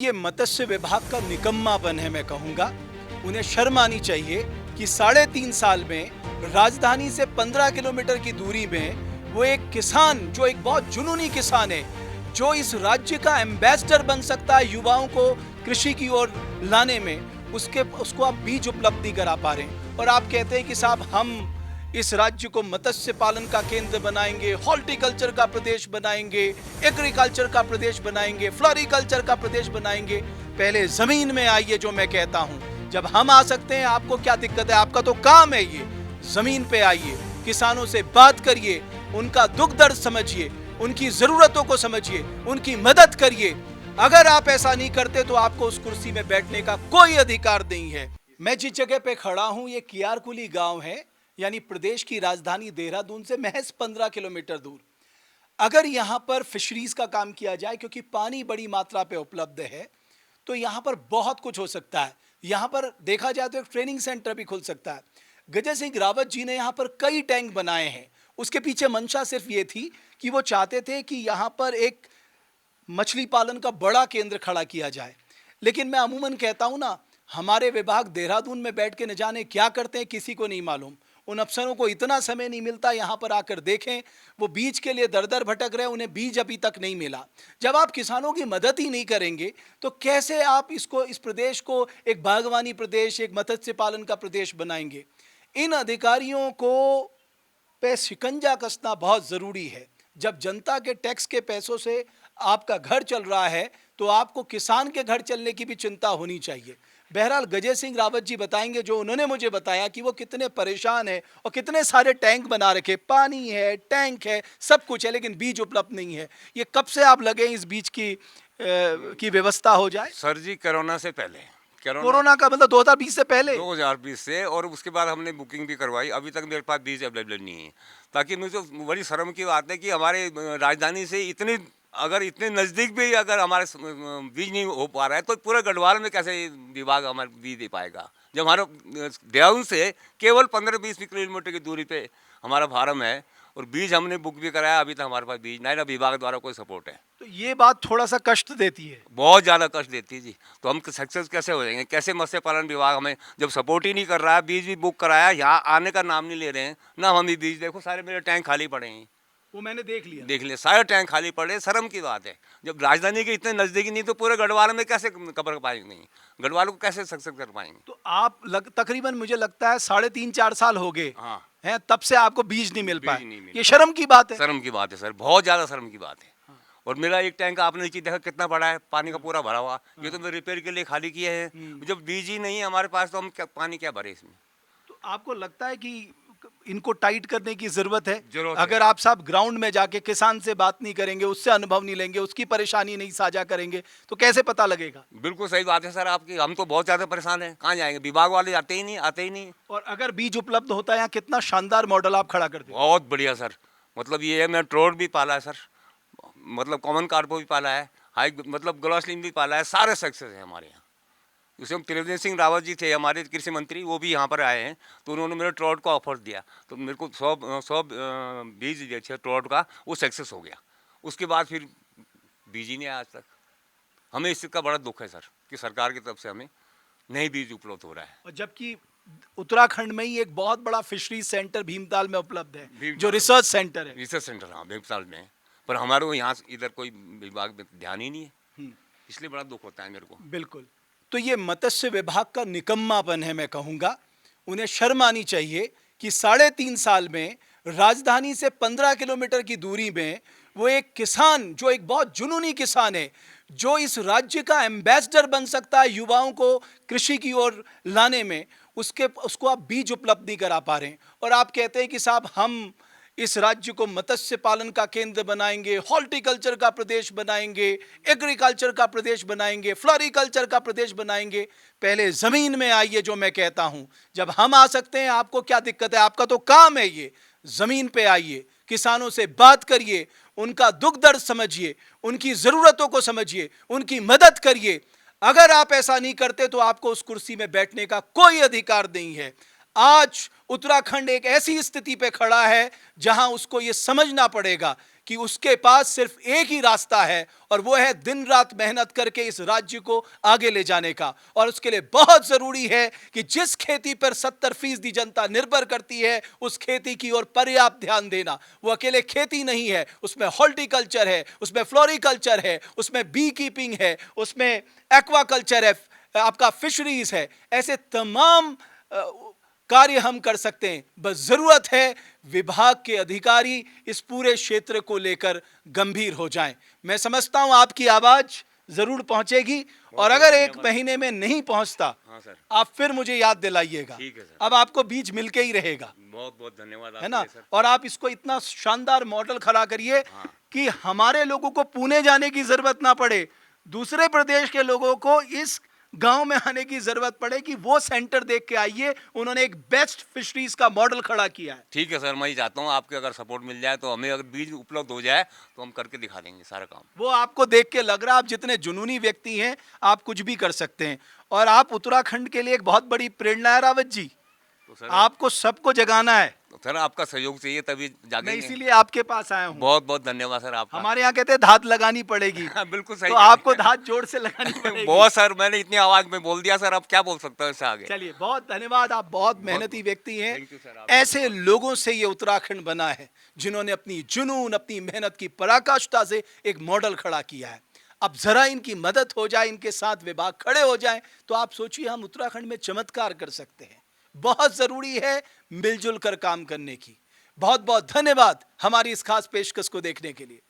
ये मत्स्य विभाग का निकम्मापन है, मैं कहूंगा। उन्हें शर्म आनी चाहिए कि 3.5 साल में राजधानी से 15 किलोमीटर की दूरी में वो एक किसान, जो एक बहुत जुनूनी किसान है, जो इस राज्य का एम्बेसडर बन सकता है युवाओं को कृषि की ओर लाने में, उसको आप बीज उपलब्ध नहीं करा पा रहे हैं। और आप कहते हैं कि साहब हम इस राज्य को मत्स्य पालन का केंद्र बनाएंगे, हॉर्टिकल्चर का प्रदेश बनाएंगे, एग्रीकल्चर का प्रदेश बनाएंगे, फ्लोरिकल्चर का प्रदेश बनाएंगे। पहले जमीन में आइए, जो मैं कहता हूं। जब हम आ सकते हैं, आपको क्या दिक्कत है? आपका तो काम है ये। जमीन पे आइए, किसानों से बात करिए, उनका दुख दर्द समझिए, उनकी जरूरतों को समझिए, उनकी मदद करिए। अगर आप ऐसा नहीं करते तो आपको उस कुर्सी में बैठने का कोई अधिकार नहीं है। मैं जिस जगह पे खड़ा हूं, ये कियारकुली गांव है, यानी प्रदेश की राजधानी देहरादून से महज 15 किलोमीटर दूर। अगर यहाँ पर फिशरीज का काम किया जाए, क्योंकि पानी बड़ी मात्रा पे उपलब्ध है, तो यहाँ पर बहुत कुछ हो सकता है। यहाँ पर देखा जाए तो एक ट्रेनिंग सेंटर भी खुल सकता है। गजय सिंह रावत जी ने यहाँ पर कई टैंक बनाए हैं। उसके पीछे मंशा सिर्फ ये थी कि वो चाहते थे कि यहाँ पर एक मछली पालन का बड़ा केंद्र खड़ा किया जाए। लेकिन मैं अमूमन कहता हूँ ना, हमारे विभाग देहरादून में बैठ के न जाने क्या करते हैं, किसी को नहीं मालूम। उन अफसरों को इतना समय नहीं मिलता यहाँ पर आकर देखें। वो बीज के लिए दर दर भटक रहे हैं, उन्हें बीज अभी तक नहीं मिला। जब आप किसानों की मदद ही नहीं करेंगे तो कैसे आप इस प्रदेश को एक बागवानी प्रदेश, एक मत्स्य पालन का प्रदेश बनाएंगे? इन अधिकारियों को पे शिकंजा कसना बहुत ज़रूरी है। जब जनता के टैक्स के पैसों से आपका घर चल रहा है, तो आपको किसान के घर चलने की भी चिंता होनी चाहिए। बहरहाल गजय सिंह रावत जी बताएंगे, जो उन्होंने मुझे बताया कि वो कितने परेशान हैं और कितने सारे टैंक बना रखे, पानी है, टैंक है, सब कुछ है, लेकिन बीज उपलब्ध नहीं है। ये कब से आप लगे इस बीज की व्यवस्था हो जाए? सर जी, कोरोना से पहले। कोरोना का मतलब 2020 से पहले? 2020 से, और उसके बाद हमने बुकिंग भी करवाई। अभी तक मेरे पास बीज अवेलेबल नहीं है। ताकि मुझे बड़ी शर्म की बात है कि हमारे राजधानी से इतने नज़दीक भी अगर हमारे बीज नहीं हो पा रहा है, तो पूरे गढ़वाल में कैसे विभाग हमारे बीज दे पाएगा? जब हमारा देहरादून से केवल 15-20 किलोमीटर की दूरी पे हमारा फार्म है, और बीज हमने बुक भी कराया। अभी तक हमारे पास बीज नहीं, ना विभाग द्वारा कोई सपोर्ट है। तो ये बात थोड़ा सा कष्ट देती है, बहुत ज़्यादा कष्ट देती है जी। तो हम सक्सेस कैसे हो जाएंगे? कैसे मत्स्य पालन विभाग हमें जब सपोर्ट ही नहीं कर रहा है, बीज भी बुक कराया, यहाँ आने का नाम नहीं ले रहे हैं ना। हम ही बीज, देखो सारे मेरे टैंक खाली पड़े हैं। वो मैंने देख लिया, सारे टैंक खाली पड़े। शर्म की बात है, जब राजधानी के इतने नज़दीकी नहीं तो पूरे गढ़वाल में कैसे कवर पाएंगे? नहीं, गढ़वाल को कैसे सक्सेस कर पाएंगे? तो आप तकरीबन मुझे लगता है 3.5-4 साल हो गए हाँ हैं, तब से आपको बीज नहीं मिल पाया। नहीं मिल ये शर्म की बात है। शर्म की बात है सर, बहुत ज़्यादा शर्म की बात है। और मेरा एक टैंक आपने नीचे देखा कितना बड़ा है, पानी का पूरा भरा हुआ। ये तो मैं रिपेयर के लिए खाली किए हैं। जब बीज ही नहीं है हमारे पास, तो हम पानी क्या भरे इसमें? तो आपको लगता है कि इनको टाइट करने की जरूरत है? जरूरत अगर है। आप साहब ग्राउंड में जाके किसान से बात नहीं करेंगे, उससे अनुभव नहीं लेंगे, उसकी परेशानी नहीं साझा करेंगे, तो कैसे पता लगेगा? बिल्कुल सही बात है सर आपकी। हम तो बहुत ज़्यादा परेशान हैं, कहाँ जाएंगे? विभाग वाले आते ही नहीं, आते ही नहीं। और अगर बीज उपलब्ध होता है, यहाँ कितना शानदार मॉडल आप खड़ा करते हैं। बहुत बढ़िया सर। मतलब ये है, मैं ट्रोट भी पाला है सर, मतलब कॉमन कार्पो भी पाला है, हाई मतलब ग्लॉसलिन भी पाला है। सारे सक्सेस है हमारे यहाँ। उसे हम त्रिवेंद्र सिंह रावत जी थे हमारे कृषि मंत्री, वो भी यहाँ पर आए हैं, तो उन्होंने मेरे ट्रॉट को ऑफर दिया। तो मेरे को 100 बीज दिए थे ट्रॉट का, वो सक्सेस हो गया। उसके बाद फिर बीज ही नहीं आया आज तक। हमें इस चीज़ का बड़ा दुख है सर कि सरकार की तरफ से हमें नई बीज उपलब्ध हो रहा है। और जबकि उत्तराखंड में ही एक बहुत बड़ा फिशरी सेंटर भीमताल में उपलब्ध है, जो भीमताल। रिसर्च सेंटर है। रिसर्च सेंटर, हाँ, भीमताल में है। पर हमारे को यहाँ इधर कोई विभाग में ध्यान ही नहीं है, इसलिए बड़ा दुख होता है मेरे को। बिल्कुल। तो ये मत्स्य विभाग का निकम्मापन है, मैं कहूँगा। उन्हें शर्म आनी चाहिए कि 3.5 साल में राजधानी से 15 किलोमीटर की दूरी में वो एक किसान, जो एक बहुत जुनूनी किसान है, जो इस राज्य का एम्बेसडर बन सकता है युवाओं को कृषि की ओर लाने में, उसको आप बीज उपलब्ध नहीं करा पा रहे हैं। और आप कहते हैं कि साहब हम इस राज्य को मत्स्य पालन का केंद्र बनाएंगे, हॉर्टिकल्चर का प्रदेश बनाएंगे, एग्रीकल्चर का प्रदेश बनाएंगे, फ्लोरिकल्चर का प्रदेश बनाएंगे। पहले जमीन में आइए, जो मैं कहता हूं। जब हम आ सकते हैं, आपको क्या दिक्कत है? आपका तो काम है ये। जमीन पे आइए, किसानों से बात करिए, उनका दुख दर्द समझिए, उनकी जरूरतों को समझिए, उनकी मदद करिए। अगर आप ऐसा नहीं करते तो आपको उस कुर्सी में बैठने का कोई अधिकार नहीं है। आज उत्तराखंड एक ऐसी स्थिति पे खड़ा है जहां उसको यह समझना पड़ेगा कि उसके पास सिर्फ एक ही रास्ता है और वो है दिन रात मेहनत करके इस राज्य को आगे ले जाने का। और उसके लिए बहुत जरूरी है कि जिस खेती पर 70% जनता निर्भर करती है उस खेती की ओर पर्याप्त ध्यान देना। वो अकेले खेती नहीं है, उसमें हॉर्टिकल्चर है, उसमें फ्लोरिकल्चर है, उसमें बी कीपिंग है, उसमें एक्वाकल्चर है, आपका फिशरीज है। ऐसे तमाम कार्य हम कर सकते हैं। बस जरूरत है विभाग के अधिकारी इस पूरे क्षेत्र को लेकर गंभीर हो जाएं। मैं समझता हूं आपकी आवाज जरूर पहुंचेगी और अगर एक महीने में नहीं पहुंचता, हाँ सर, आप फिर मुझे याद दिलाइएगा। ठीक है सर। अब आपको बीज मिलके ही रहेगा, बहुत बहुत धन्यवाद है ना। आपके लिए, सर। और आप इसको इतना शानदार मॉडल खड़ा करिए हाँ। कि हमारे लोगों को पुणे जाने की जरूरत ना पड़े, दूसरे प्रदेश के लोगों को इस गांव में आने की जरूरत पड़े कि वो सेंटर देख के आइए। उन्होंने एक बेस्ट फिशरीज का मॉडल खड़ा किया है। ठीक है सर, मैं ही चाहता हूँ आपके अगर सपोर्ट मिल जाए तो हमें अगर बीज उपलब्ध हो जाए तो हम करके दिखा देंगे सारा काम। वो आपको देख के लग रहा है आप जितने जुनूनी व्यक्ति हैं, आप कुछ भी कर सकते हैं। और आप उत्तराखंड के लिए एक बहुत बड़ी प्रेरणा है रावत जी। तो सर आपको सबको जगाना है। तो सर आपका सहयोग चाहिए तभी मैं जागेंगे। इसीलिए आपके पास आया हूँ। बहुत बहुत धन्यवाद सर आपका। हमारे यहाँ कहते हैं धात लगानी पड़ेगी। बिल्कुल सही तो कह रहे आपको हैं। धात जोर से लगानी पड़ेगी। बहुत सर, मैंने इतनी आवाज में बोल दिया सर, अब क्या बोल सकता हूँ इससे आगे। चलिए, बहुत धन्यवाद। आप बहुत मेहनती व्यक्ति हैं। Thank you sir. ऐसे लोगों से ये उत्तराखंड बना है जिन्होंने अपनी जुनून, अपनी मेहनत की पराकाष्ठा से एक मॉडल खड़ा किया है। अब जरा इनकी मदद हो जाए, इनके साथ विभाग खड़े हो जाए, तो आप सोचिए हम उत्तराखंड में चमत्कार कर सकते हैं। बहुत जरूरी है मिलजुल कर काम करने की। बहुत बहुत धन्यवाद हमारी इस खास पेशकश को देखने के लिए।